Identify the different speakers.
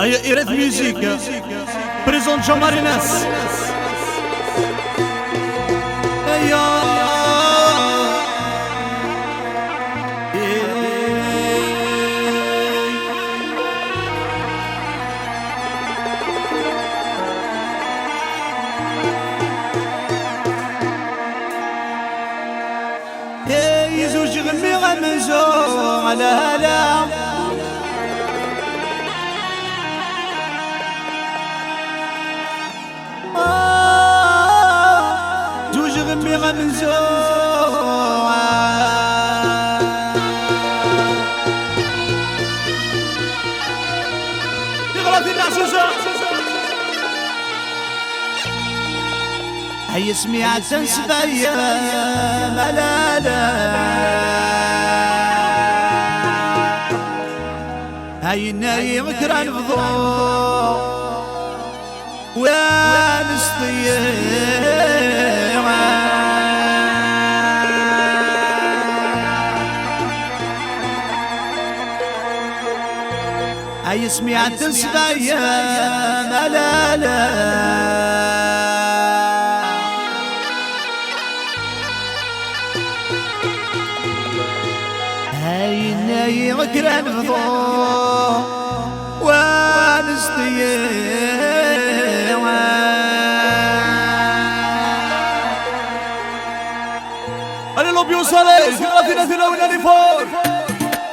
Speaker 1: أي إيراد ميوزيك بريزون جماريناس أيا يزوج غمي غمزو على هلا زوج غمي غمزو يغرد النعسوسة هي سميعة تنسبية ملالا هاي الناي مكران بضوء ونسطية هاي سميعة تنسبية ملالا هاي الناي مكران بضوء ونسطية أنا لو بيوصل في غادي نثلا ولا نفور